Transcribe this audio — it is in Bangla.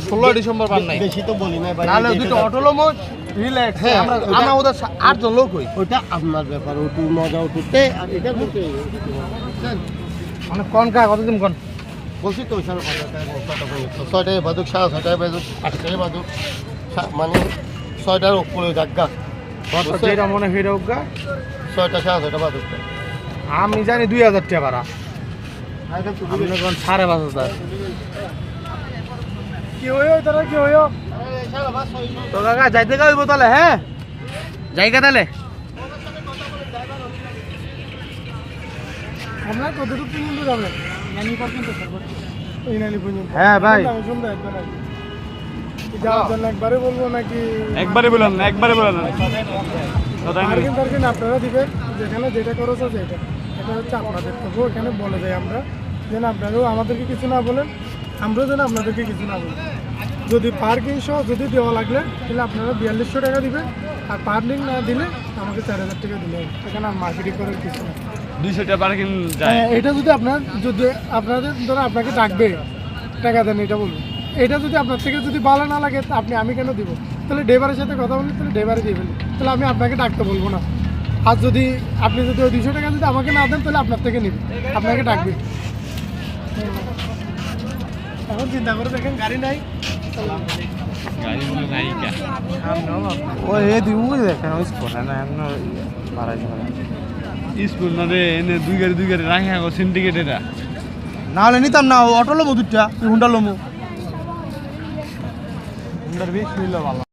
16 ডিসেম্বর পার নাই বেশি তো বলি না ভাই নালে দুটো অটো লমো রিল্যাক্স আমরা ওদের 8 জন লোক হই ওটা আপনার ব্যাপার ওটু মজা উঠতে আর এটা করতে মানে কোন কা কতদিন কোন বলছি তো ওইখানে ছয়টায় বাজুক 6:30টায় বাজুক 8টায় বাজুক মানে 6টার উপরে জায়গা যেটা মনে হইরা উগা 6টা 6:30টা বাজুক আমি জানি 2000 টাকা ভাড়া আপনি কোন 5,500 কি হইও তারা কি হইও তো কাকা যাইতে গাইব তাহলে হ্যাঁ জায়গা তাহলে আমরা কতটুকু পর্যন্ত যাবেন নানি পর্যন্ত ওই নানি পর্যন্ত হ্যাঁ ভাই শুনতে একবার যাওয়ার জন্য একবারে বলবো নাকি একবারে বলেন না একবারে বলেন না পার্কিং টার্কিং আপনারা দিবেন যেখানে যেটা খরচ আছে এটা হচ্ছে আপনাদের তবু এখানে বলে যাই আমরা যেন আপনারাও আমাদেরকে কিছু না বলেন আমরাও যেন আপনাদেরকে কিছু না বলি যদি পার্কিং সহ যদি দেওয়া লাগলে তাহলে আপনারা 4200 টাকা দিবেন আর পার্কিং না দিলে আমাকে 4000 টাকা দিলে এখানে আর মার্কেটিং করার কিছু না 200 টাকা পার্কিং যায় এটা যদি আপনাদের ধরো আপনাকে ডাকবে টাকা দেন এটা বলুন এটা যদি আপনার থেকে যদি ভালো না লাগে আমি কেন দিব তাহলে ড্রাইভারের সাথে কথা বলি তাহলে ড্রাইভারে দিয়ে ফেলি তাহলে আমি আপনাকে ডাকতে বলবো না আর যদি আপনি যদি ওই 200 টাকা যদি আমাকে না দেন তাহলে আপনার থেকে নিব আপনাকে ডাকবে এখন চিন্তা করে দেখেন গাড়ি নাই গাড়ি বলে নাই কা ও এ দিউ দেখেন ওই স্পট না এমন ভাড়া স্কুল না রে এনে দুই গাড়ি রাখা গো সিন্ডিকেট এটা না হলে নিতাম না অটো লমু দুইটা হুন্ডা লমু হুন্ডার বেশ নিল ভালো